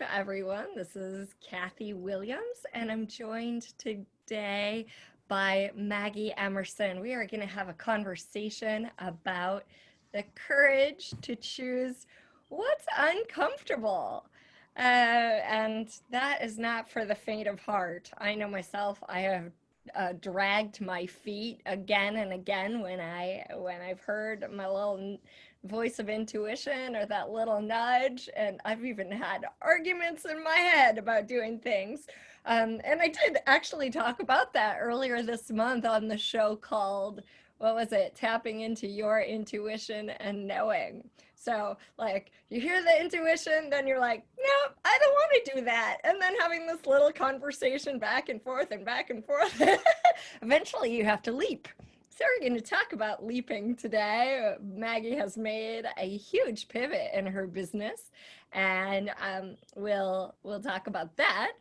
everyone. This is Kathy Williams, and I'm joined today by Maggie Emerson. We are going to have a conversation about the courage to choose what's uncomfortable. And that is not for the faint of heart. I know myself, I have dragged my feet again and again when I've heard my little voice of intuition or that little nudge, and I've even had arguments in my head about doing things. And I did actually talk about that earlier this month on the show called, what was it, Tapping into Your Intuition and Knowing. So like you hear the intuition, then you're like, nope, I don't want to do that. And then having this little conversation back and forth and back and forth. Eventually you have to leap. So we're going to talk about leaping today. Maggie has made a huge pivot in her business, and we'll talk about that.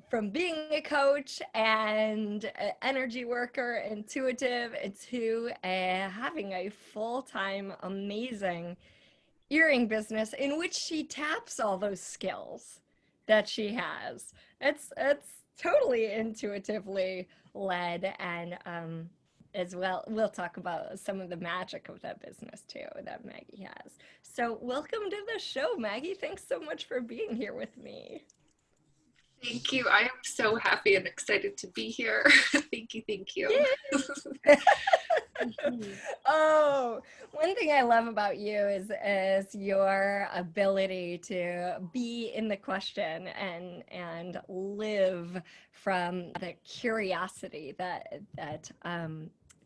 From being a coach and energy worker, intuitive, to having a full-time, amazing earring business in which she taps all those skills that she has. It's totally intuitively led, and as well, we'll talk about some of the magic of that business too that Maggie has. So welcome to the show, Maggie. Thanks so much for being here with me. Thank you. I am so happy and excited to be here. Thank you. Thank you. Oh, one thing I love about you is your ability to be in the question and live from the curiosity that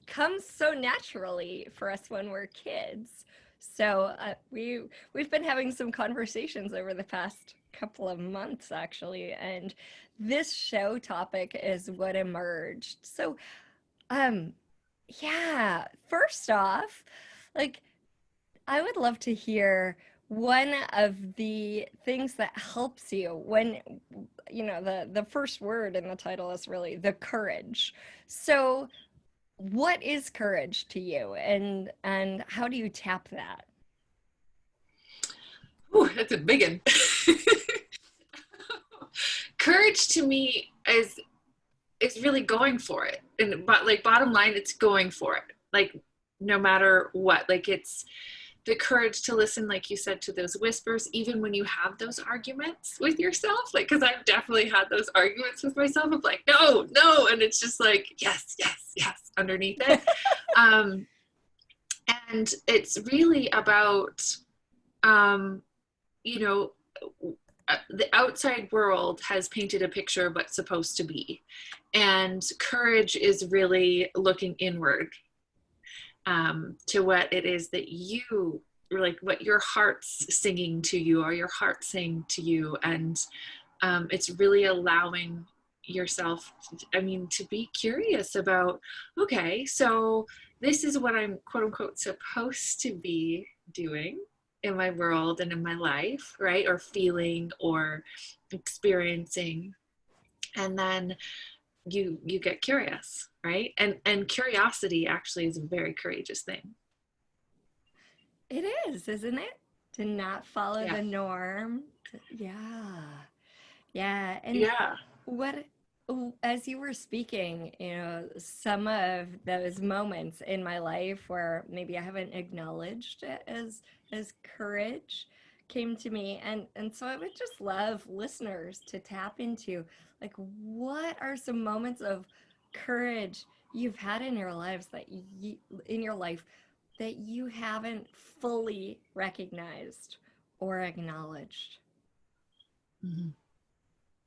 comes so naturally for us when we're kids. So we've been having some conversations over the past couple of months actually, and this show topic is what emerged. So yeah, first off, like I would love to hear one of the things that helps you when, you know, the first word in the title is really the courage. So what is courage to you, and how do you tap that? Ooh, that's a big one. Courage to me is really going for it. And but like bottom line, it's going for it. Like no matter what, like it's the courage to listen, like you said, to those whispers, even when you have those arguments with yourself. Like, cause I've definitely had those arguments with myself of like, no, no. And it's just like, yes, yes, yes, underneath it. And it's really about, you know, the outside world has painted a picture of what's supposed to be. And courage is really looking inward to what it is that you, like what your heart's singing to you or your heart saying to you. And it's really allowing yourself, to be curious about, okay, so this is what I'm quote unquote supposed to be doing in my world and in my life, right? Or feeling or experiencing. And then you get curious, right? And curiosity actually is a very courageous thing. It is, isn't it? To not follow Yeah. the norm. Yeah. Yeah. And Yeah. what, as you were speaking, you know, some of those moments in my life where maybe I haven't acknowledged it as courage came to me, and so I would just love listeners to tap into, like, what are some moments of courage you've had in your lives in your life that you haven't fully recognized or acknowledged? Mm-hmm.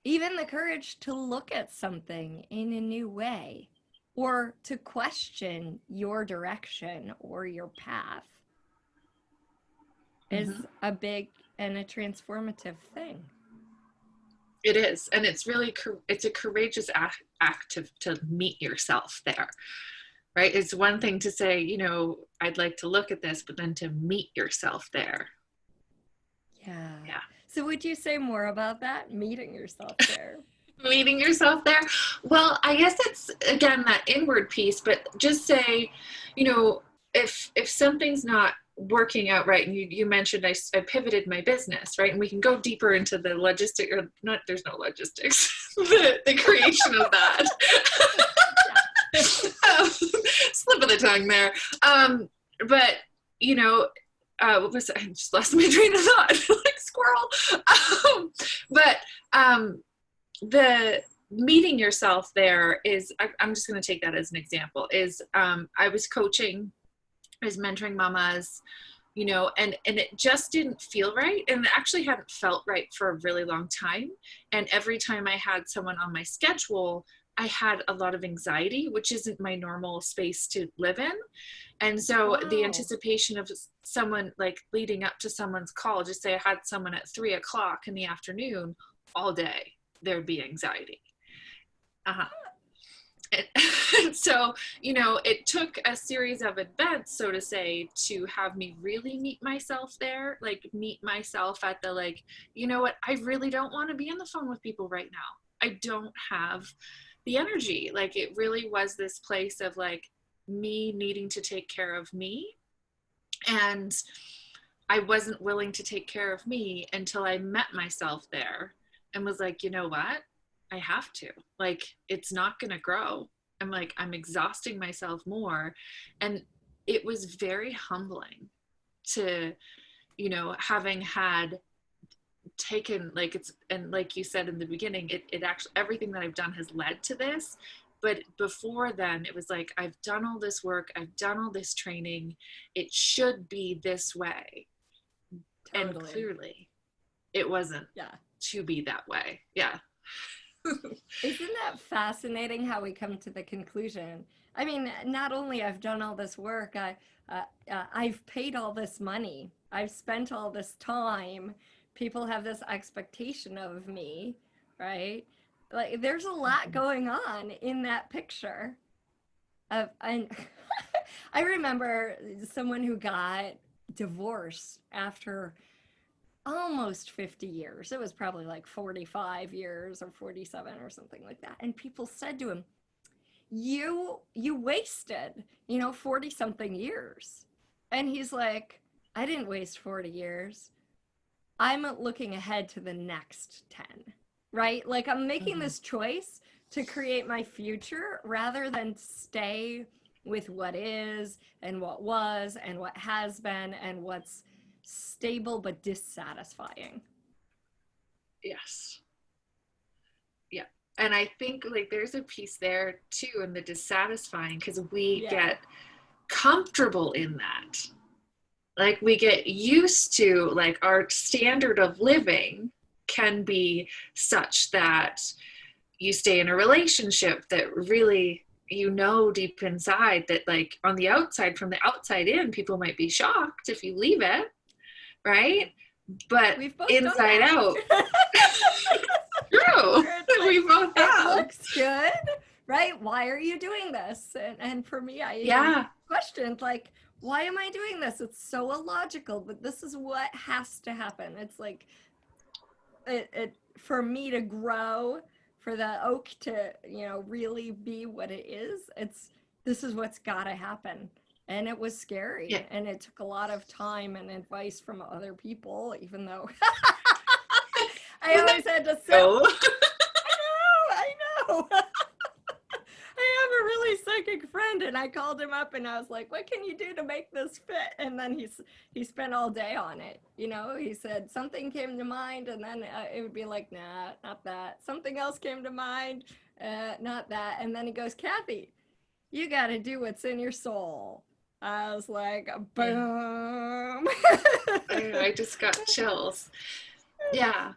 Even the courage to look at something in a new way or to question your direction or your path is a big and a transformative thing. It is. And it's really, it's a courageous act to meet yourself there, right? It's one thing to say, you know, I'd like to look at this, but then to meet yourself there. Yeah. Yeah. So would you say more about that, meeting yourself there? Meeting yourself there? Well, I guess it's, again, that inward piece, but just say, you know, if something's not working out, right? And you mentioned I pivoted my business, right? And we can go deeper into the logistic, or not, there's no logistics, the creation of that. Slip of the tongue there. But, you know, what was it? I just lost my train of thought, like squirrel. But the meeting yourself there is, I'm just going to take that as an example, is I was coaching, I was mentoring mamas, you know, and it just didn't feel right. And it actually hadn't felt right for a really long time. And every time I had someone on my schedule, I had a lot of anxiety, which isn't my normal space to live in. And so the Wow. anticipation of someone, like leading up to someone's call, just say I had someone at 3 o'clock in the afternoon, all day, there'd be anxiety. Uh-huh. So, you know, it took a series of events, so to say, to have me really meet myself there, like meet myself at the, like, you know what, I really don't want to be on the phone with people right now. I don't have the energy. Like, it really was this place of like me needing to take care of me. And I wasn't willing to take care of me until I met myself there and was like, you know what? I have to. Like, it's not going to grow. I'm like, I'm exhausting myself more. And it was very humbling to, you know, having had taken, like, it's, and like you said in the beginning, it actually, everything that I've done has led to this. But before then, it was like, I've done all this work, I've done all this training, it should be this way. And Totally. clearly it wasn't Yeah. to be that way. Yeah. Isn't that fascinating how we come to the conclusion? I mean, not only I've done all this work, I've paid all this money, I've spent all this time. People have this expectation of me, right? Like, there's a lot going on in that picture. And I remember someone who got divorced after almost 50 years. It was probably like 45 years or 47 or something like that. And people said to him, you wasted, 40 something years. And he's like, I didn't waste 40 years. I'm looking ahead to the next 10, right? Like, I'm making Mm-hmm. this choice to create my future rather than stay with what is and what was and what has been and what's stable but dissatisfying. Yes. Yeah. And I think like there's a piece there too in the dissatisfying, because we Yeah, get comfortable in that. Like, we get used to, like, our standard of living can be such that you stay in a relationship that really, you know, deep inside that, like, on the outside, from the outside in, people might be shocked if you leave it, right? But we've both done inside that. out, true. Where it's like, We both it have. looks good, right? Why are you doing this? And for me, I even Yeah. questioned, like, why am I doing this? It's so illogical, but this is what has to happen. It's like, it for me to grow, for the oak to, really be what it is. This is what's got to happen. And it was Yeah. scary, and it took a lot of time and advice from other people, even though I always had to sit. No. I know. I have a really psychic friend, and I called him up and I was like, "What can you do to make this fit?" And then he spent all day on it. He said something came to mind, and then it would be like, "Nah, not that." Something else came to mind, not that. And then he goes, "Kathy, you got to do what's in your soul." I was like, Yeah. "Boom." I just got chills. Yeah.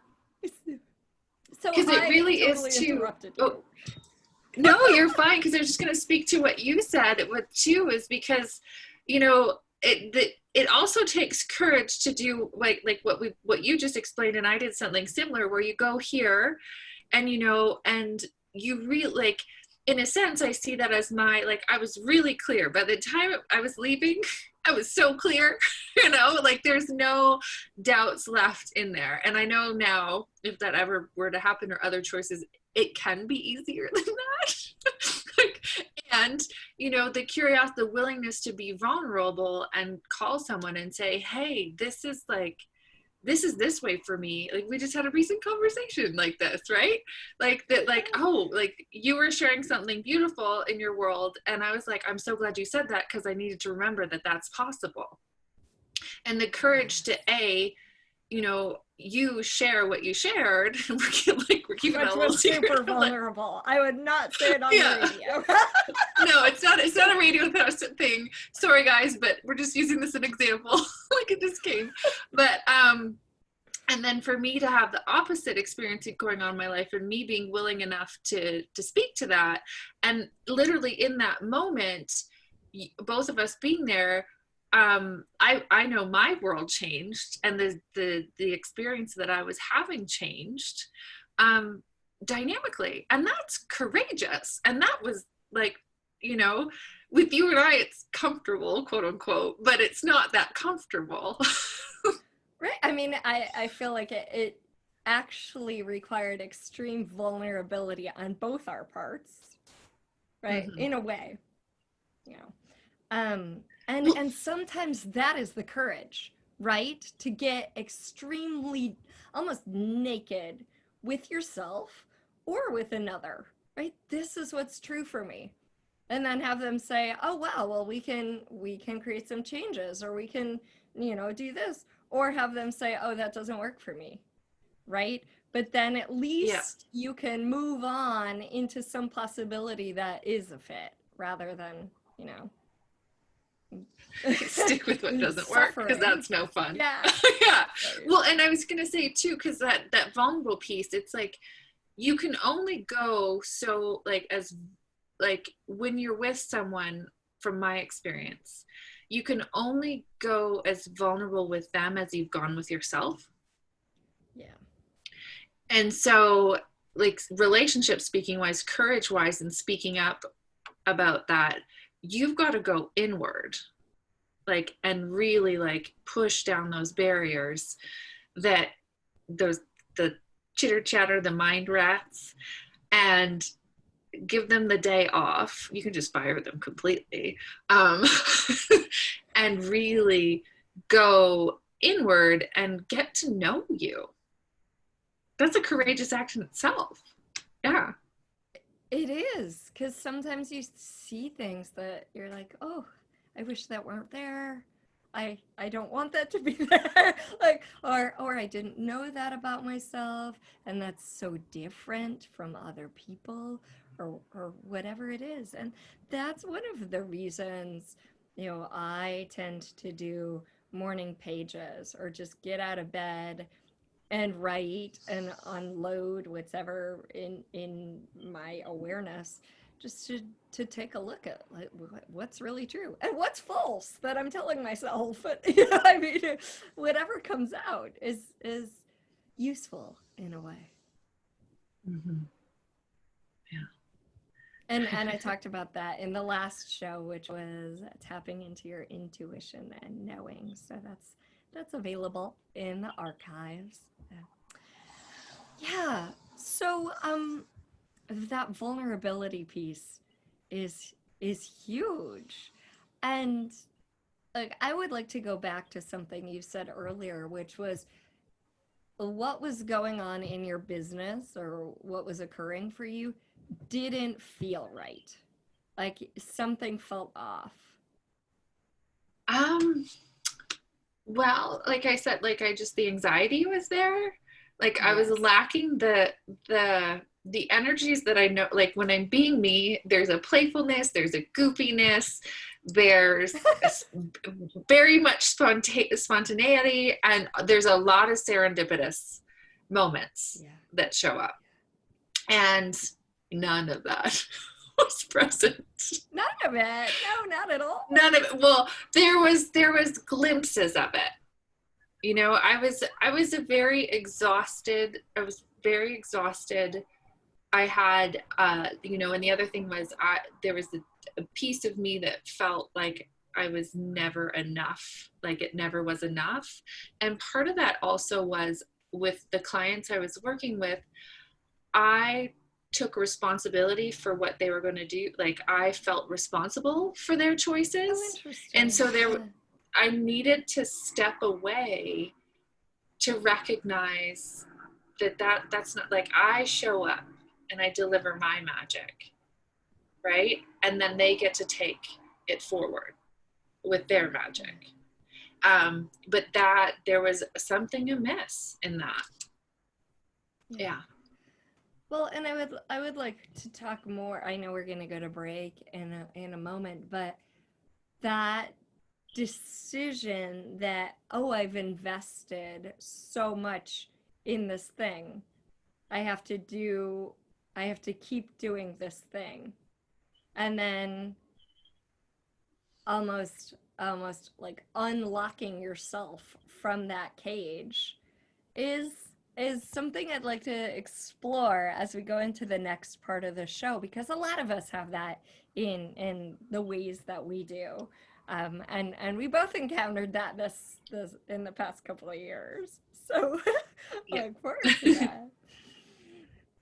So Because it I really is totally too. interrupted Oh, you. no, you're fine. Because I was just going to speak to what you said. What too is because, it also takes courage to do like what you just explained, and I did something similar where you go here, and and you really, like, in a sense, I see that as my, like, I was really clear by the time I was leaving. I was so clear, like, there's no doubts left in there. And I know now, if that ever were to happen or other choices, it can be easier than that. Like, And, you know, the curiosity, the willingness to be vulnerable and call someone and say, hey, this is this way for me. Like, we just had a recent conversation like this, right? Like that, like, oh, like you were sharing something beautiful in your world. And I was like, I'm so glad you said that, because I needed to remember that that's possible. And the courage to you know, you share what you shared. We're keeping Which that a little was super secret. vulnerable. I would not say it on Yeah. the radio. No, it's not a radio thing. Sorry guys, but we're just using this as an example. Like, it just came. But and then for me to have the opposite experience going on in my life, and me being willing enough to speak to that, and literally in that moment, both of us being there, I know my world changed, and the experience that I was having changed dynamically, and that's courageous. And that was like, you know, with you and I, it's comfortable, quote unquote, but it's not that comfortable. Right. I mean, I feel like it actually required extreme vulnerability on both our parts, right? Mm-hmm. In a way, you know. Well, And sometimes that is the courage, right? To get extremely almost naked with yourself or with another, right? This is what's true for me. And then have them say, "Oh wow, well we can create some changes, or we can, do this." Or have them say, "Oh, that doesn't work for me." Right? But then at yeah. least you can move on into some possibility that is a fit rather than, Stick with what doesn't work, because suffering. that's no fun. Yeah. Yeah. Right. Well, and I was gonna say too, because that vulnerable piece, it's like you can only go so, like, as like when you're with someone, from my experience, you can only go as vulnerable with them as you've gone with yourself. Yeah. And so, like, relationship speaking wise, courage wise, and speaking up about that, you've got to go inward, like, and really like push down those barriers, that those the chitter chatter, the mind rats, and give them the day off. You can just fire them completely, um, and really go inward and get to know you. That's a courageous act in itself. Yeah. It is, because sometimes you see things that you're like, oh, I wish that weren't there. I don't want that to be there. Like, or I didn't know that about myself, and that's so different from other people, or whatever it is. And that's one of the reasons, I tend to do morning pages, or just get out of bed and write and unload whatever in my awareness, just to take a look at, like, what's really true and what's false that I'm telling myself. I mean, whatever comes out is useful in a way. Mm-hmm. Yeah. And I talked about that in the last show, which was tapping into your intuition and knowing. So that's available in the archives. Yeah. So that vulnerability piece is huge. And like, I would like to go back to something you said earlier, which was what was going on in your business, or what was occurring for you, didn't feel right. Like something felt off. Um, well, like I said, like, the anxiety was there. Like, I was Yes. lacking the energies that I know. Like, when I'm being me, there's a playfulness, there's a goofiness, there's very much spontaneity, and there's a lot of serendipitous moments Yeah. that show up. And none of that was present. None of it. No, not at all. None of it. Well, there was glimpses of it. You know, I was very exhausted. I was very exhausted. I had, and the other thing was, there was a piece of me that felt like I was never enough, like it never was enough. And part of that also was with the clients I was working with. I took responsibility for what they were going to do. Like I felt responsible for their Oh, choices. And interesting. so Yeah. I needed to step away to recognize that's not, like, I show up and I deliver my magic, right? And then they get to take it forward with their magic. But that there was something amiss in that. Yeah. Yeah. Well, and I would like to talk more. I know we're going to go to break in a moment, but that decision that, oh, I've invested so much in this thing. I have to do I have to keep doing this thing. And then almost like unlocking yourself from that cage is something I'd like to explore as we go into the next part of the show, because a lot of us have that in the ways that we do, and we both encountered that this in the past couple of years. So I Yeah. look forward to that.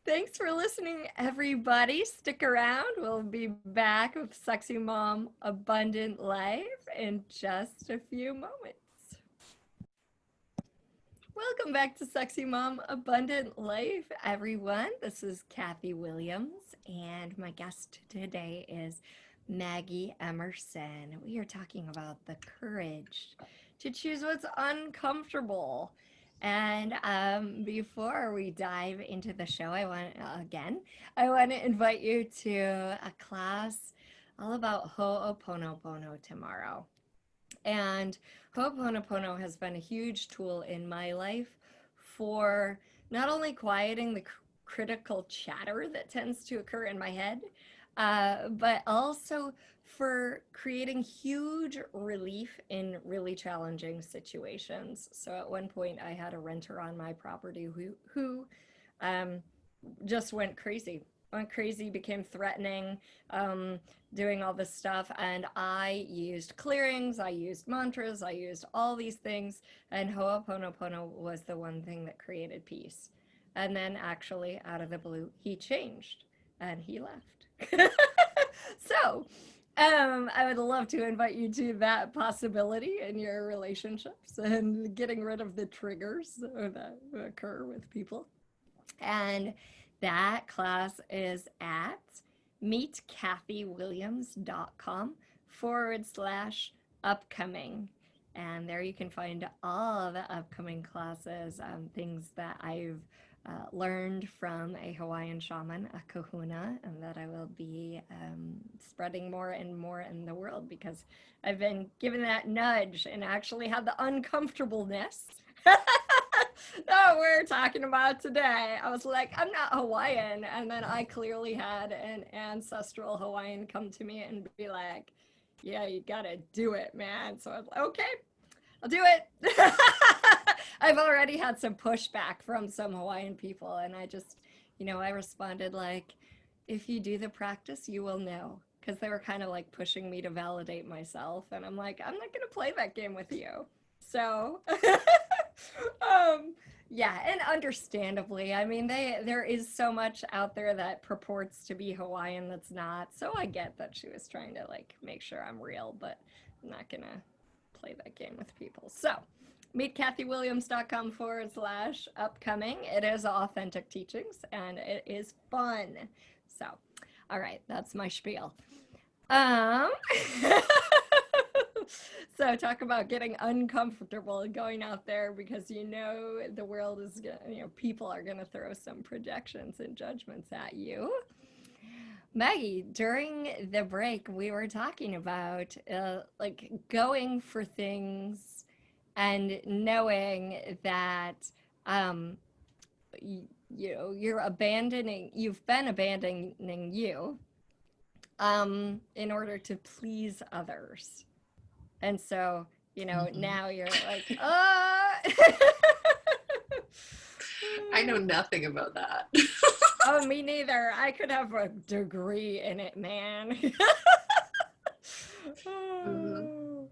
Thanks for listening, everybody. Stick around. We'll be back with Sexy Mom Abundant Life in just a few moments. Welcome back to Sexy Mom Abundant Life, everyone. This is Kathy Williams, and my guest today is Maggie Emerson. We are talking about the courage to choose what's uncomfortable. And before we dive into the show, I want to invite you to a class all about Ho'oponopono tomorrow. And Ho'oponopono has been a huge tool in my life for not only quieting the critical chatter that tends to occur in my head, but also for creating huge relief in really challenging situations. So at one point, I had a renter on my property who um, just went crazy, became threatening, um, doing all this stuff. And I used clearings, I used mantras, I used all these things. And Ho'oponopono was the one thing that created peace. And then, actually, out of the blue, he changed and he left. So, I would love to invite you to that possibility in your relationships and getting rid of the triggers that occur with people. And that class is at meetkathywilliams.com/upcoming. And there you can find all the upcoming classes, things that I've learned from a Hawaiian shaman, a kahuna, and that I will be spreading more and more in the world, because I've been given that nudge and actually had the uncomfortableness that we're talking about today. I was like, I'm not Hawaiian. And then I clearly had an ancestral Hawaiian come to me and be like, yeah, you gotta do it, man. So I was like, okay, I'll do it. I've already had some pushback from some Hawaiian people. And I just, I responded like, if you do the practice, you will know. Because they were kind of like pushing me to validate myself. And I'm like, I'm not going to play that game with you. So, yeah, and understandably, I mean, there is so much out there that purports to be Hawaiian that's not. So I get that she was trying to like make sure I'm real, but I'm not gonna play that game with people. So meetkathywilliams.com/upcoming. It is authentic teachings and it is fun. So, all right, that's my spiel. Um, so talk about getting uncomfortable and going out there, because the world is gonna, people are gonna throw some projections and judgments at you. Maggie, during the break, we were talking about like going for things and knowing that um, you've been abandoning you in order to please others. And so, now you're like, I know nothing about that. oh, me neither. I could have a degree in it, man. Mhm. Oh.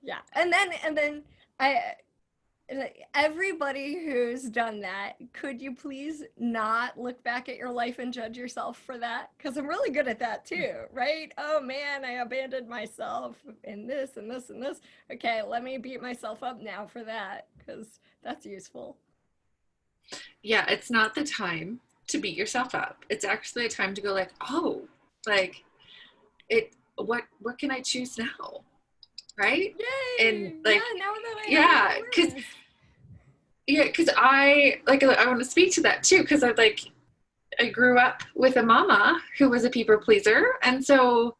Yeah. And then I everybody who's done that, could you please not look back at your life and judge yourself for that? Because I'm really good at that too, right? Oh man, I abandoned myself in this and this and this. Okay, let me beat myself up now for that because that's useful. Yeah, it's not the time to beat yourself up. It's actually a time to go like, oh, like what can I choose now? Right? And Yay! Yeah, like, now that I have that yeah, because awareness. I want to speak to that too, because I grew up with a mama who was a people pleaser. And so,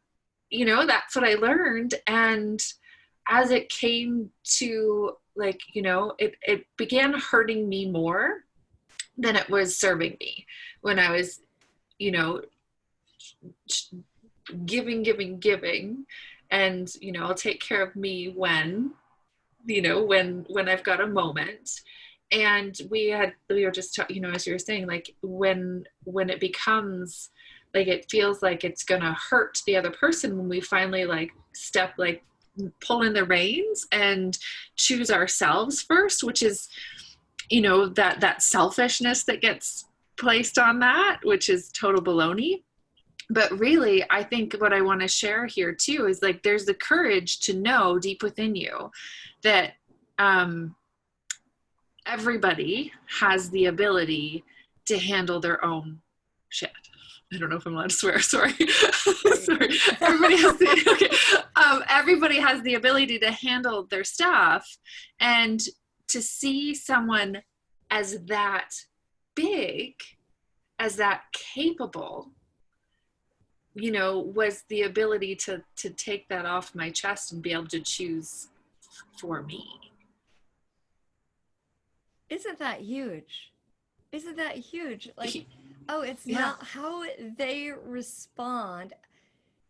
that's what I learned. And as it came to like, it began hurting me more than it was serving me when I was, you know, giving. And, I'll take care of me when I've got a moment. And we were just as you were saying, like when it becomes like it feels like it's gonna hurt the other person, when we finally pull in the reins and choose ourselves first, which is that selfishness that gets placed on that, which is total baloney. But really, I think what I want to share here too is like there's the courage to know deep within you that everybody has the ability to handle their own shit. I don't know if I'm allowed to swear. Sorry. Sorry. Everybody has the ability to handle their stuff, and to see someone as that big, as that capable, was the ability to take that off my chest and be able to choose for me. Isn't that huge? Isn't that huge? Like, oh, it's Yeah. not how they respond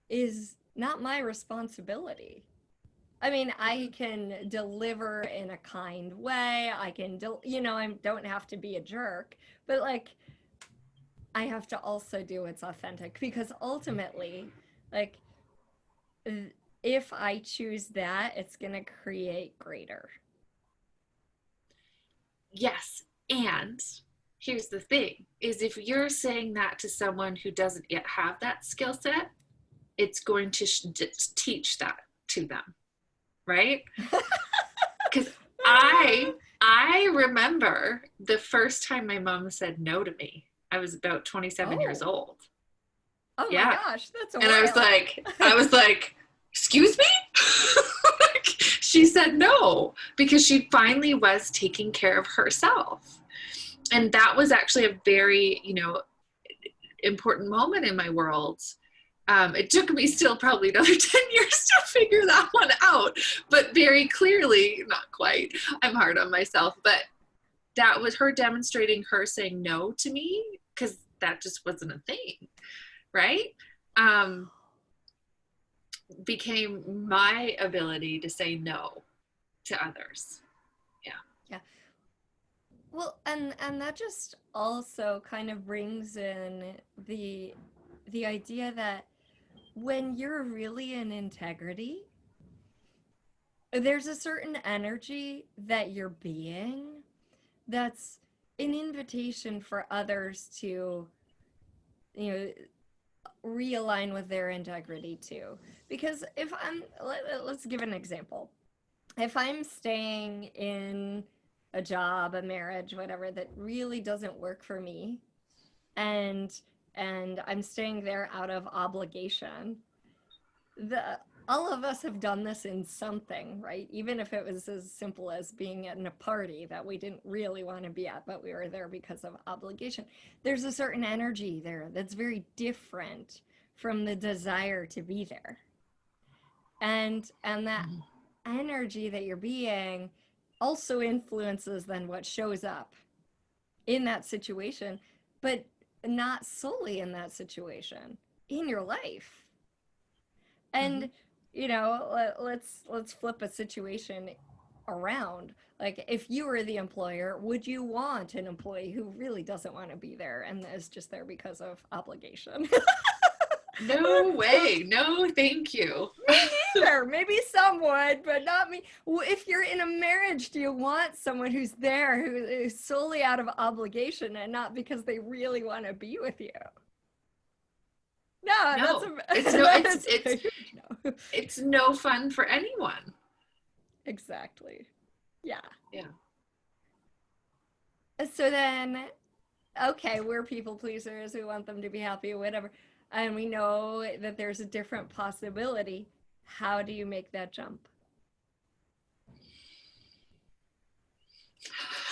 is not my responsibility. I mean, I can deliver in a kind way. I can, I don't have to be a jerk, but like, I have to also do what's authentic because ultimately, like, if I choose that, it's going to create greater. Yes. And here's the thing is if you're saying that to someone who doesn't yet have that skill set, it's going to teach that to them, right? Because I remember the first time my mom said no to me. I was about 27 years Oh, old. oh my Yeah. gosh, that's a And while. I was like, excuse me? She said no because she finally was taking care of herself. And that was actually a very, important moment in my world. It took me still probably another 10 years to figure that one out, but very clearly, not quite. I'm hard on myself, but that was her demonstrating her saying no to me because that just wasn't a thing, right? Um, became my ability to say no to others. Yeah. Yeah. Well, and that just also kind of brings in the idea that when you're really in integrity, there's a certain energy that you're being that's an invitation for others to, you know, realign with their integrity too. Because if let's give an example. If I'm staying in a job, a marriage, whatever that really doesn't work for me, and I'm staying there out of obligation, the all of us have done this in something, right? Even if it was as simple as being at a party that we didn't really want to be at, but we were there because of obligation. There's a certain energy there that's very different from the desire to be there. And that energy that you're being also influences then what shows up in that situation, but not solely in that situation, in your life. Mm-hmm. And let's flip a situation around. Like if you were the employer, would you want an employee who really doesn't want to be there and is just there because of obligation? No way. No, thank you. Me neither. Maybe some would, but not me. Well, if you're in a marriage, do you want someone who's there who is solely out of obligation and not because they really want to be with you? No, that's No, a it's no, that's a huge no. it's no fun for anyone. Exactly. Yeah. Yeah. So then, okay, we're people pleasers. We want them to be happy, whatever. And we know that there's a different possibility. How do you make that jump?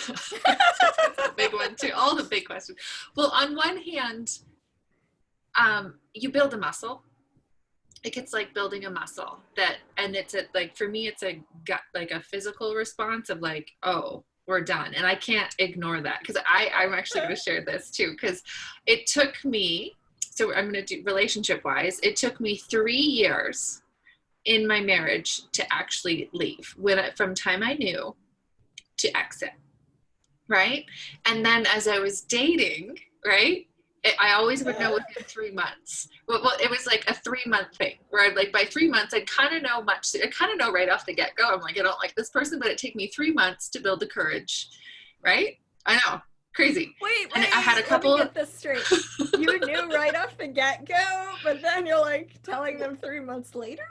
That's a big one too. All the big questions. Well, on one hand, you build a muscle. It's like building a muscle that, and it's a, like, for me, it's a gut, like a physical response of like, oh, we're done. And I can't ignore that because I'm actually going to share this too, because it took me, so I'm going to do relationship wise, it took me 3 years in my marriage to actually leave from time I knew to exit. Right. And then as I was dating, right, I always would know within 3 months. Well, it was like a 3 month thing where I'd, like, by 3 months, I'd kind of know much. I kind of know right off the get go. I'm like, I don't like this person, but it took me 3 months to build the courage. Right. I know. Crazy. Wait, And I had a couple. let me get this straight. You knew right off the get-go, but then you're like telling them 3 months later?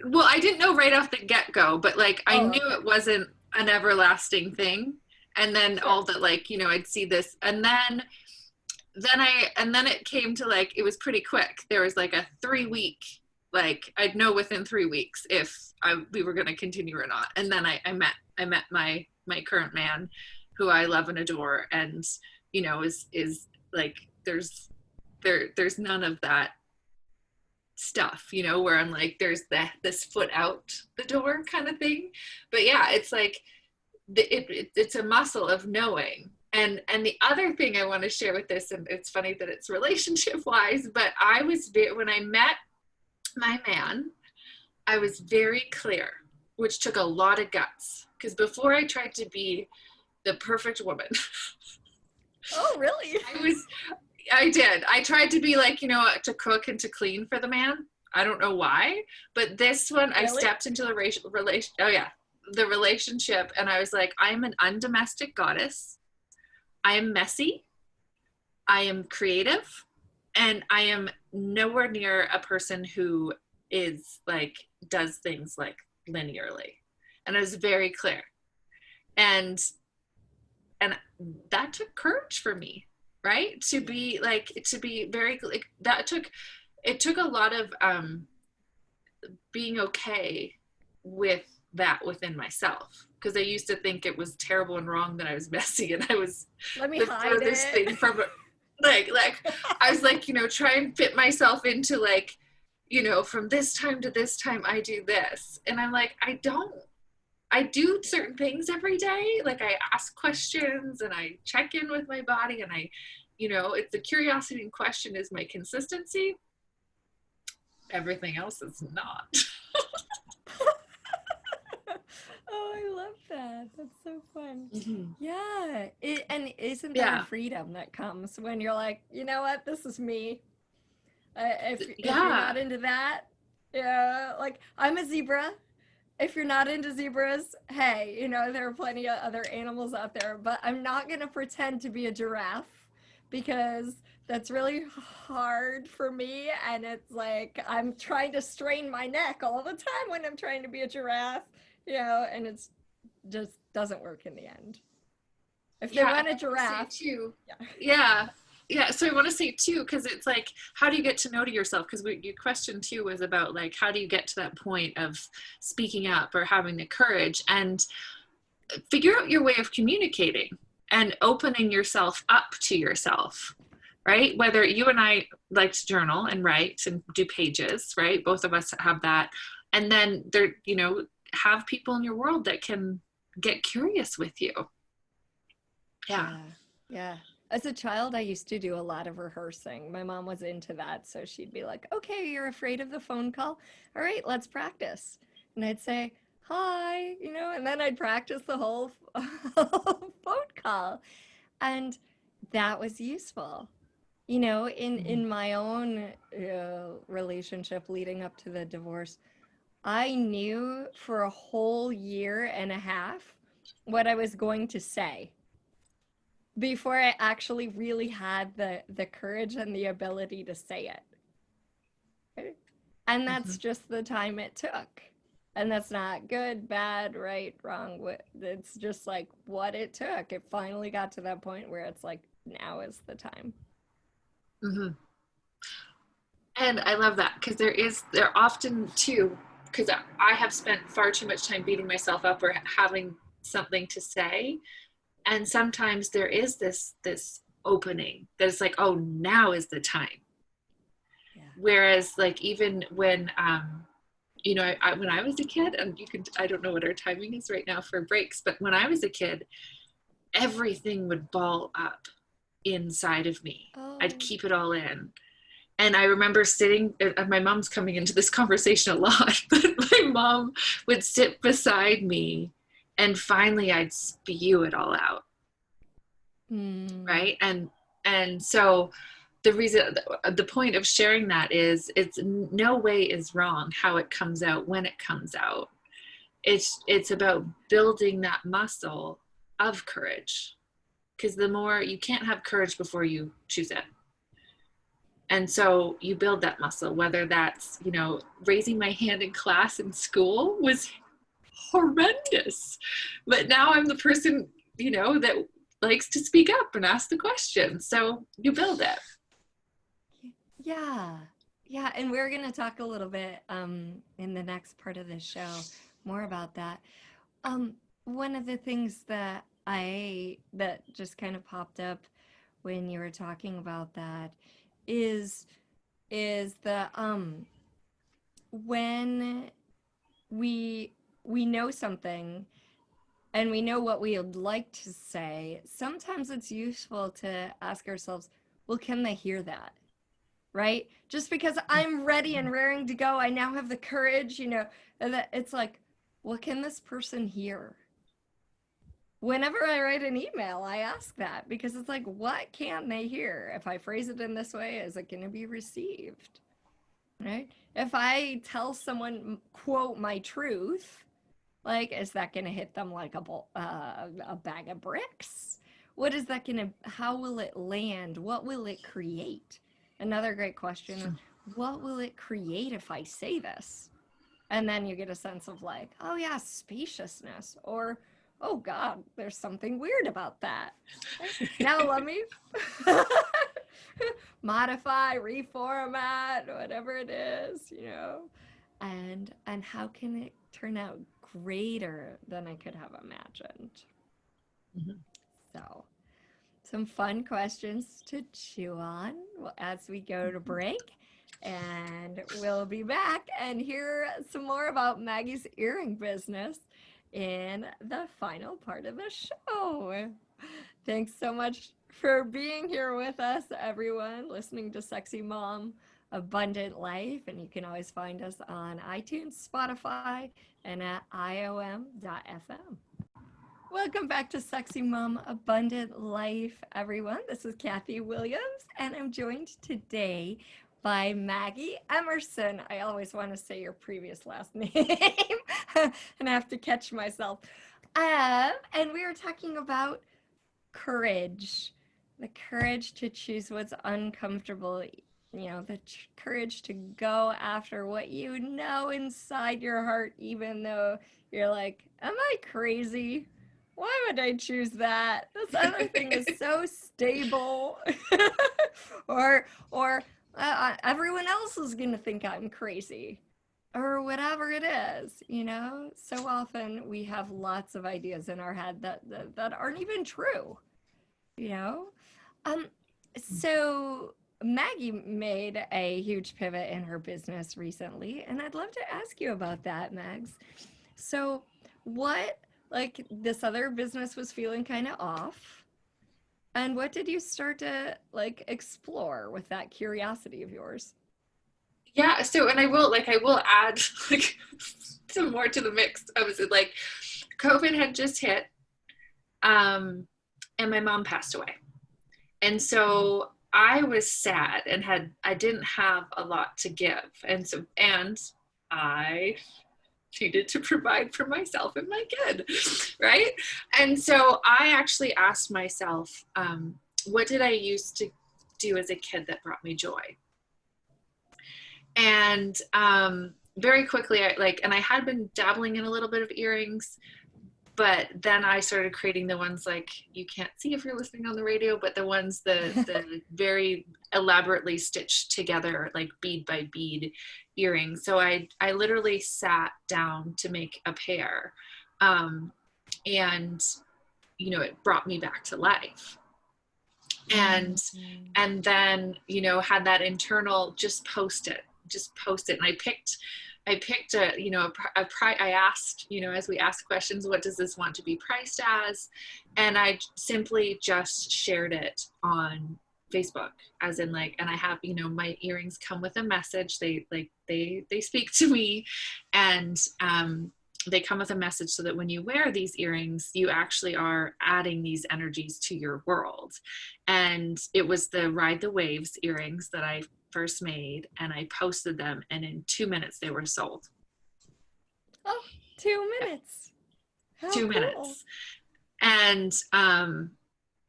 Well, I didn't know right off the get go, but like I knew Okay. it wasn't an everlasting thing. And then Sure. all that, like, I'd see this, and then it came to, like, it was pretty quick. There was like a 3 week, like, I'd know within 3 weeks if we were going to continue or not. And then I met my current man, who I love and adore, and is like, there's none of that stuff, where I'm like, there's this foot out the door kind of thing. But yeah, it's like it's a muscle of knowing. And the other thing I want to share with this, and it's funny that it's relationship wise, but when I met my man, I was very clear, which took a lot of guts, because before I tried to be the perfect woman. Oh, really? I did. I tried to be like, to cook and to clean for the man. I don't know why, but this one, I Really? stepped into the relation. Oh yeah, the relationship, and I was like, I am an undomestic goddess. I am messy. I am creative, and I am nowhere near a person who is like, does things like linearly. And I was very clear, and that took courage for me, right? To be like, to be very, like, it took a lot of being okay with that within myself, because I used to think it was terrible and wrong that I was messy, and I was Let me the hide furthest it. thing from it. Like I was like, try and fit myself into, like, from this time to this time I do this, and I'm like, I do certain things every day. Like, I ask questions and I check in with my body, and it's the curiosity and question is my consistency. Everything else is not. Oh, I love that. That's so fun. Mm-hmm. Yeah. And isn't there a Yeah. freedom that comes when you're like, you know what, this is me. If you're Yeah. not into that, yeah, like I'm a zebra. If you're not into zebras, hey, there are plenty of other animals out there, but I'm not going to pretend to be a giraffe because that's really hard for me. And it's like I'm trying to strain my neck all the time when I'm trying to be a giraffe, and it's just doesn't work in the end. If they Yeah. And want a I want to say giraffe, too. yeah. Yeah. Yeah. So I want to say too, because it's like, how do you get to know to yourself? Because your question too was about, like, how do you get to that point of speaking up or having the courage, and figure out your way of communicating and opening yourself up to yourself, right? Whether you and I like to journal and write and do pages, right? Both of us have that. And then there, have people in your world that can get curious with you. Yeah. Yeah. Yeah. As a child, I used to do a lot of rehearsing. My mom was into that. So she'd be like, okay, you're afraid of the phone call. All right, let's practice. And I'd say, hi, and then I'd practice the whole phone call. And that was useful. You know, in Mhm. my own relationship leading up to the divorce, I knew for a whole year and a half what I was going to say before I actually really had the courage and the ability to say it. Right? And that's Mhm. just the time it took. And that's not good, bad, right, wrong. It's just like what it took. It finally got to that point where it's like, now is the time. Mhm. And I love that because there often too, because I have spent far too much time beating myself up or having something to say. And sometimes there is this opening that it's like, oh, now is the time. Yeah. Whereas like even when when I was a kid, and I don't know what our timing is right now for breaks, but when I was a kid, everything would ball up inside of me. I'd Oh. keep it all in. And I remember sitting, my mom's coming into this conversation a lot, but my mom would sit beside me and finally I'd spew it all out. Hmm. Right. And so the point of sharing that is it's no way is wrong how it comes out when it comes out. It's about building that muscle of courage, because the more you can't have courage before you choose it. And so you build that muscle, whether that's, raising my hand in class in school was horrendous. But now I'm the person, that likes to speak up and ask the question. So you build it. Yeah. Yeah, and we're going to talk a little bit in the next part of the show more about that. Um One of the things that just kind of popped up when you were talking about that is the when we we know something and we know what we would like to say, sometimes it's useful to ask ourselves, well, can they hear that? Right? Just because I'm ready and raring to go, I now have the courage, and that it's like, what can this person hear? Whenever I write an email, I ask that because it's like, what can they hear? If I phrase it in this way, is it going to be received? Right? If I tell someone, quote, my truth, like, is that going to hit them like a bag of bricks? What is that going to, how will it land? What will it create? Another great question is, what will it create if I say this? And then you get a sense of like, oh yeah, spaciousness, or oh God, there's something weird about that. Okay? Now let me modify, reformat, whatever it is, and how can it turn out greater than I could have imagined? Mhm. So, some fun questions to chew on as we go to break. And we'll be back and hear some more about Maggie's earring business in the final part of the show. Thanks so much for being here with us, everyone, listening to Sexy Mom Abundant Life. And you can always find us on iTunes, Spotify, and at iom.fm. Welcome back to Sexy Mom Abundant Life, everyone. This is Kathy Williams, and I'm joined today by Maggie Emerson. I always want to say your previous last name, and I have to catch myself. And we are talking about courage, the courage to choose what's uncomfortable, the courage to go after what you know inside your heart, even though you're like, am I crazy? Why would I choose that? This other thing is so stable. or everyone else is going to think I'm crazy or whatever it is, so often we have lots of ideas in our head that aren't even true, you know um so Maggie made a huge pivot in her business recently, and I'd love to ask you about that, Mags. So what, like, this other business was feeling kind of off, and what did you start to like explore with that curiosity of yours? Yeah. So, and I will add like some more to the mix. I was like, COVID had just hit, and my mom passed away. And Mm. so I was sad and I didn't have a lot to give. And I needed to provide for myself and my kid, right? And so I actually asked myself, what did I used to do as a kid that brought me joy? And very quickly, and I had been dabbling in a little bit of earrings, but then I started creating the ones like you can't see if you're listening on the radio, but the ones the very elaborately stitched together, like bead by bead earrings. So I literally sat down to make a pair, and it brought me back to life. And then had that internal just post it, and I picked I asked, as we ask questions, what does this want to be priced as? And I simply just shared it on Facebook, as in and I have, my earrings come with a message. They speak to me, and they come with a message so that when you wear these earrings, you actually are adding these energies to your world. And it was the Ride the Waves earrings that I first made, and I posted them, and in 2 minutes they were sold. Oh, 2 minutes. How 2 cool. minutes. And I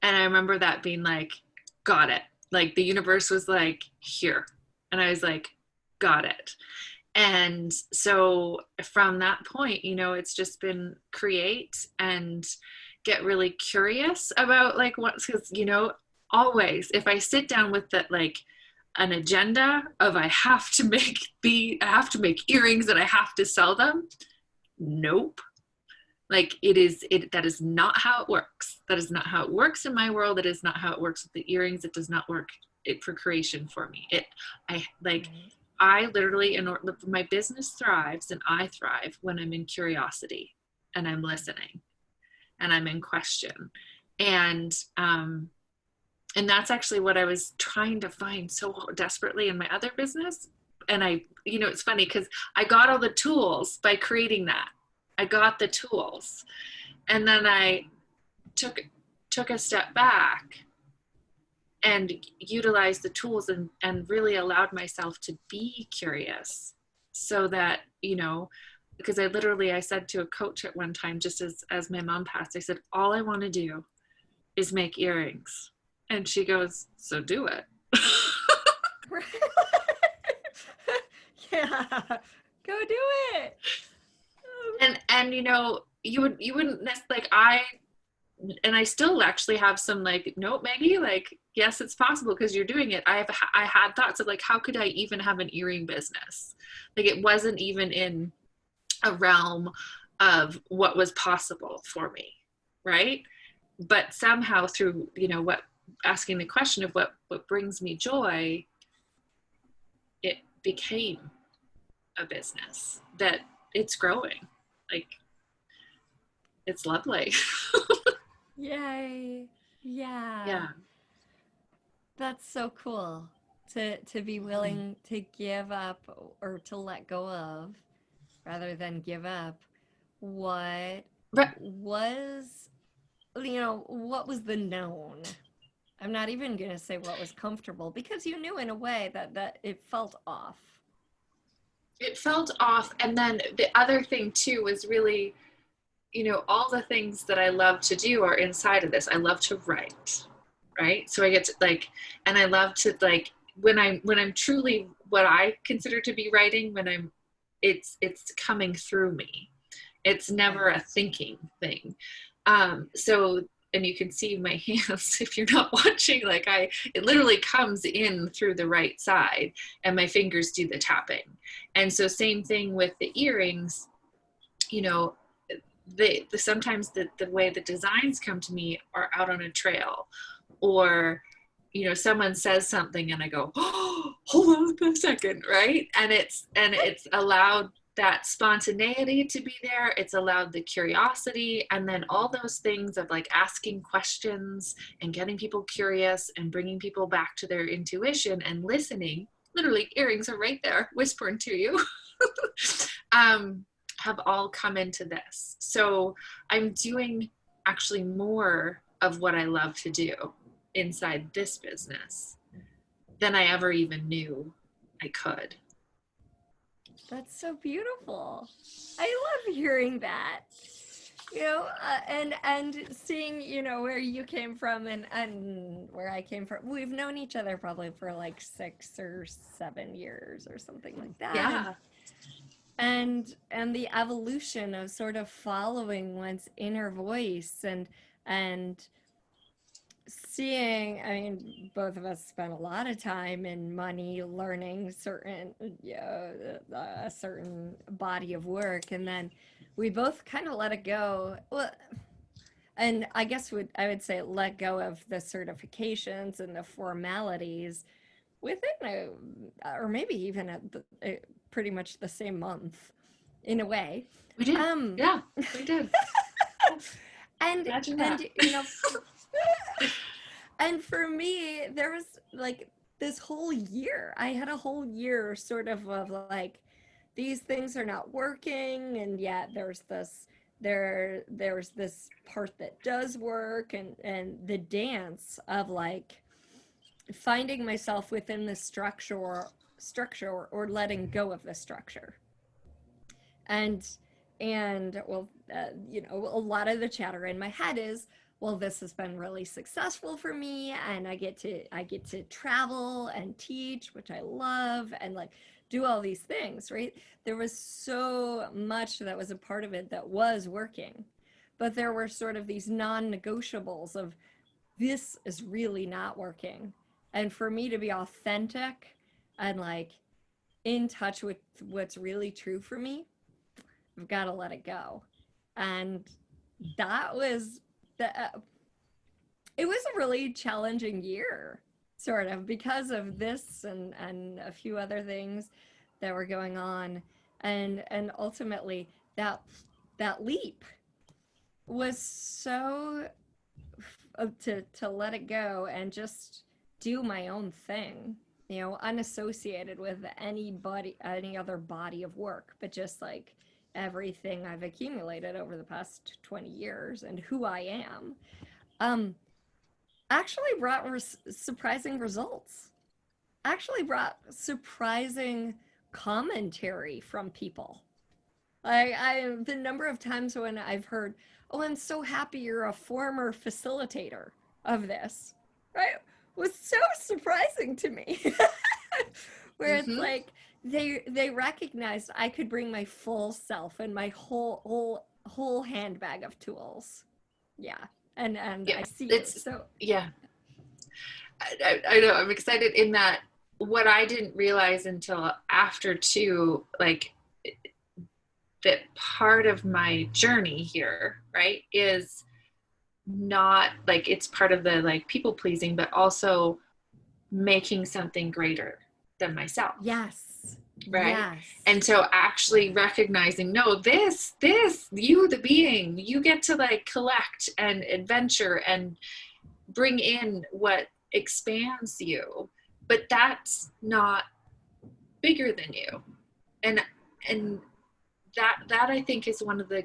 remember that being like, got it. Like the universe was like, here. And I was like, got it. And so from that point, it's just been create and get really curious about because, always if I sit down with that, an agenda of I have to make earrings and I have to sell them. Nope. That is not how it works. That is not how it works in my world. It is not how it works with the earrings. It does not work for creation for me. I literally, my business thrives and I thrive when I'm in curiosity and I'm listening and I'm in question. And that's actually what I was trying to find so desperately in my other business. And it's funny because I got all the tools by creating that. I got the tools. And then I took a step back and utilized the tools and really allowed myself to be curious, so that, because I said to a coach at one time, just as my mom passed, I said, all I want to do is make earrings. And she goes, so do it. Yeah, go do it. And you wouldn't I still actually have some nope, Maggie, yes, it's possible because you're doing it. I had thoughts of how could I even have an earring business? It wasn't even in a realm of what was possible for me, right? But somehow through asking the question of what brings me joy, it became a business that it's growing. It's lovely. Yay. Yeah. Yeah. That's so cool to be willing to give up or to let go of, rather than give up, what was what was the known. I'm not even going to say what was comfortable, because you knew in a way that it felt off. It felt off. And then the other thing too was really, all the things that I love to do are inside of this. I love to write, right? So I get to and I love to when I'm truly what I consider to be writing, it's coming through me. It's never a thinking thing. So, and you can see my hands if you're not watching, it literally comes in through the right side and my fingers do the tapping. And so same thing with the earrings, sometimes the way the designs come to me are out on a trail, or someone says something and I go, oh, hold on a second, right? And it's allowed that spontaneity to be there. It's allowed the curiosity, and then all those things of asking questions and getting people curious and bringing people back to their intuition and listening. Literally, earrings are right there whispering to you. Have all come into this. So I'm doing actually more of what I love to do inside this business. than I ever even knew I could. That's so beautiful. I love hearing that. And seeing, where you came from and where I came from. We've known each other probably for like 6 or 7 years or something like that. And Yeah. and the evolution of sort of following one's inner voice and seeing, I mean, both of us spent a lot of time and money learning a certain body of work, and then we both kind of let it go. Well, and I guess I would say let go of the certifications and the formalities within or maybe even at pretty much the same month, in a way. We did. Um, Yeah, we did. and Imagine and that. and for me, there was like this whole year. I had a whole year of like, these things are not working, and yet there's this part that does work, and the dance of like finding myself within the structure or letting go of the structure. And and well, a lot of the chatter in my head is, well, this has been really successful for me, and I get to travel and teach, which I love, and like do all these things, right? There was so much that was a part of it that was working, but there were sort of these non-negotiables of, this is really not working. And for me to be authentic and like in touch with what's really true for me, I've got to let it go. And that was it was a really challenging year, sort of, because of this and a few other things that were going on. And ultimately that leap was so to let it go and just do my own thing, unassociated with any other body of work, but just like everything I've accumulated over the past 20 years and who I am, um, actually brought surprising results. Actually brought surprising commentary from people. The number of times when I've heard, "Oh, I'm so happy you're a former facilitator of this," right? Was so surprising to me. Where it's Mm-hmm. like they recognized I could bring my full self and my whole handbag of tools. Yeah. And Yeah, I see you. it's So yeah. I know. I'm excited in that what I didn't realize until after too, like that part of my journey here, right, is not like it's part of the like people pleasing, but also making something greater than myself. yes. Right. Yes. And so actually recognizing, no, this, you, the being, you get to like collect and adventure and bring in what expands you, but that's not bigger than you. And that I think is one of the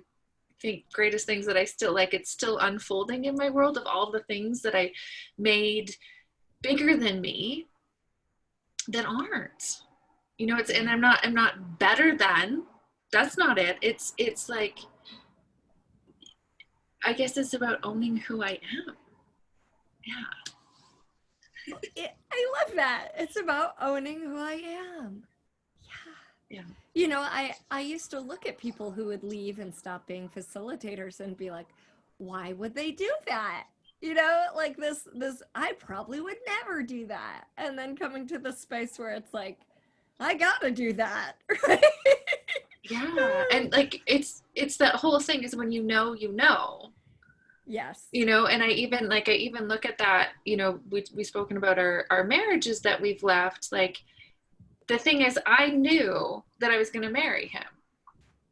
greatest things that I still like. It's still unfolding in my world of all the things that I made bigger than me that aren't. It's, and I'm not better than, that's not it. It's like, I guess it's about owning who I am. Yeah. I love that. It's about owning who I am. Yeah. Yeah. I used to look at people who would leave and stop being facilitators and be like, why would they do that? Like this I probably would never do that. And then coming to the space where it's like, I gotta do that. Right? Yeah. And like it's that whole thing is when Yes. and I even look at that, we spoken about our marriages that we've left. Like the thing is, I knew that I was going to marry him.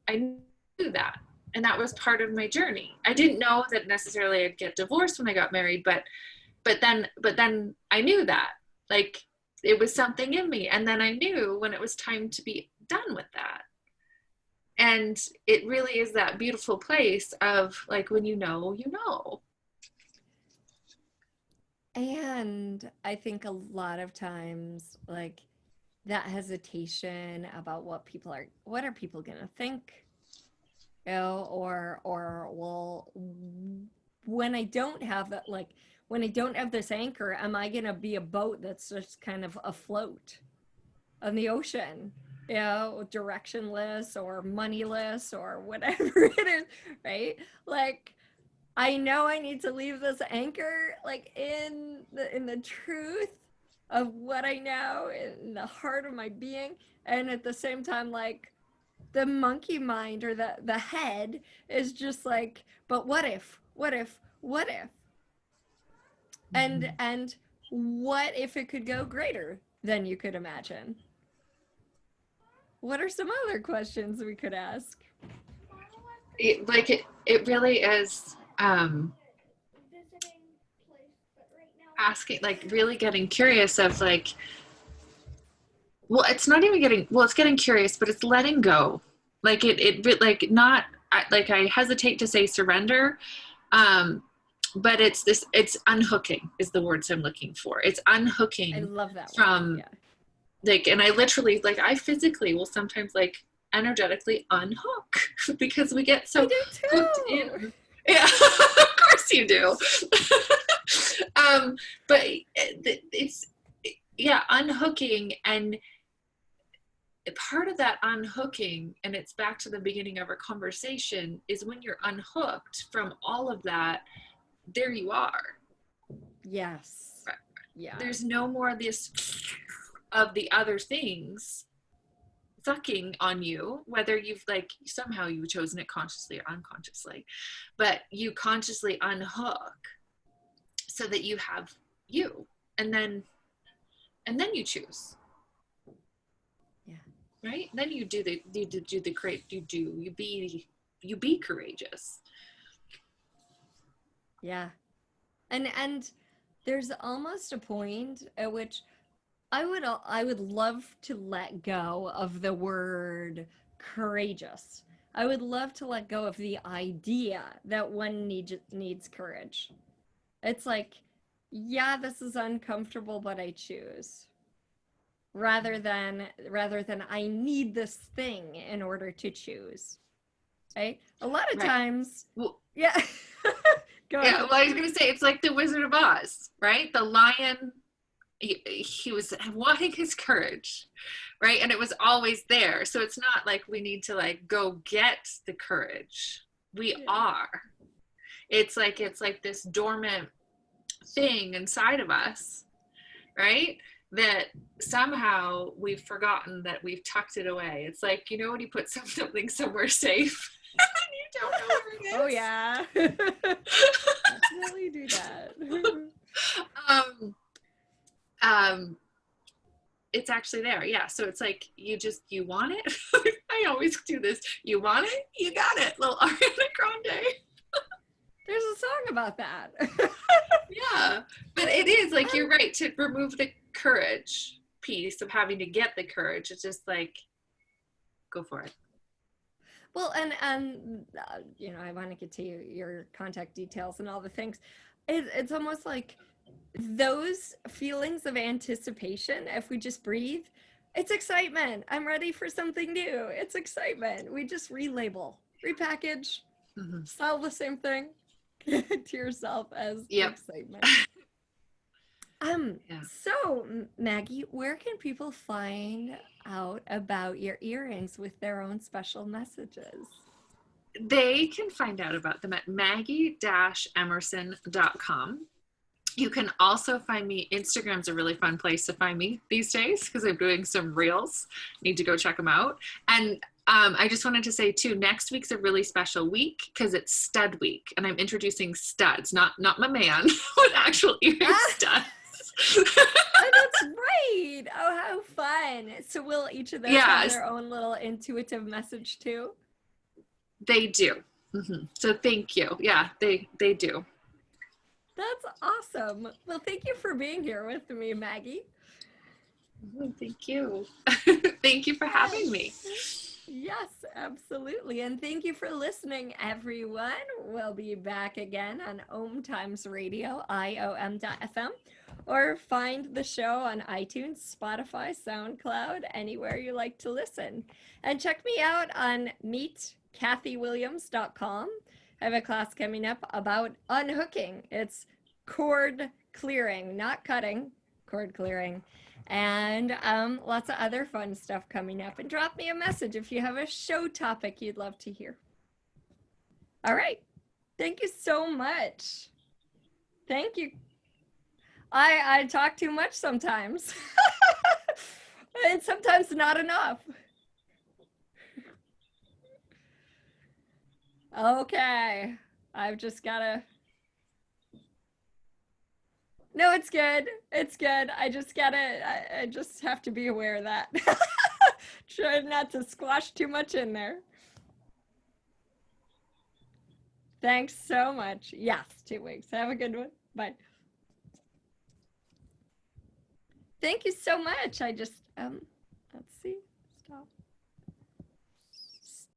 I knew that. And that was part of my journey. I didn't know that necessarily I'd get divorced when I got married, but then I knew that. Like it was something in me. And then I knew when it was time to be done with that. And it really is that beautiful place of like, when you know. And I think a lot of times, like that hesitation about what are people gonna think, you know, or well, when I don't have that, like when I don't have this anchor, am I gonna be a boat that's just kind of afloat on the ocean, you know, directionless or moneyless or whatever it is, right? Like I know I need to leave this anchor like in the truth of what I know in the heart of my being, and at the same time like the monkey mind or the head is just like, but what if? What if? What if? And what if it could go greater than you could imagine? What are some other questions we could ask? It really is asking, like really getting curious of like, well, it's not even getting, well, it's getting curious, but it's letting go. Like like not, like I hesitate to say surrender, um, but it's unhooking is the words I'm looking for. It's I unhooking love that word. from Yeah. like, and I literally, like, I physically will sometimes like energetically unhook because we get I so do hooked too. in. Yeah, of course you do. But it's, yeah, unhooking. And part of that unhooking, and it's back to the beginning of our conversation, is when you're unhooked from all of that, there you are. Yes. There's Yes. no more of this of the other things sucking on you, whether you've like somehow you've chosen it consciously or unconsciously, but you consciously unhook so that you have you, and then you choose, Yeah. right? Then you do the great, you be courageous. Yeah. And there's almost a point at which I would love to let go of the word courageous. I would love to let go of the idea that one needs courage. It's like, yeah, this is uncomfortable, but I choose. Rather than I need this thing in order to choose. Right? A lot of Right. times, Well, yeah. Go yeah, ahead. well, I was gonna say it's like the Wizard of Oz, right? The lion, he was wanting his courage, right? And it was always there. So it's not like we need to like go get the courage. We Yeah. are. It's like this dormant thing inside of us, right? That somehow we've forgotten that we've tucked it away. It's like, you know, when you put something somewhere safe and you don't know where Oh it is. yeah. Definitely do that. um, um, it's actually there. Yeah. So it's like you want it. I always do this. You want it, you got it. Little Ariana Grande. There's a song about that. Yeah. But it is like, Um, you're right, to remove the courage piece of having to get the courage. It's just like, go for it. well, and you know, I want to get to your contact details and all the things. It's almost like those feelings of anticipation. If we just breathe, it's excitement. I'm ready for something new. It's excitement. We just relabel, repackage, Mm-hmm. sell the same thing to yourself as Yep. excitement. Yeah. So Maggie, where can people find out about your earrings with their own special messages? They can find out about them at maggie-emerson.com. You can also find me. Instagram's a really fun place to find me these days because I'm doing some reels. Need to go check them out. And I just wanted to say too, next week's a really special week because it's stud week, and I'm introducing studs, not my man, but actual earring Ah, studs. oh, that's right. Oh, how fun. So will each of those have Yes, their own little intuitive message too? they do. Mm-hmm. So thank you. Yeah, they do. That's awesome. Well, thank you for being here with me, Maggie. Thank you. Thank you for having me. Yes, absolutely. And thank you for listening, everyone. We'll be back again on Om Times Radio, IOM.FM, or find the show on iTunes, Spotify, SoundCloud, anywhere you like to listen. And check me out on meetkathywilliams.com. I have a class coming up about unhooking. It's cord clearing, not cutting, cord clearing, and lots of other fun stuff coming up. And drop me a message if you have a show topic you'd love to hear. All right. Thank you so much. Thank you. I talk too much sometimes, and sometimes not enough. Okay. I've just got to. No, it's good. It's good. I just got to, I just have to be aware of that. Try not to squash too much in there. Thanks so much. Yes, 2 weeks. Have a good one. Bye. Thank you so much. I just, let's see. Stop.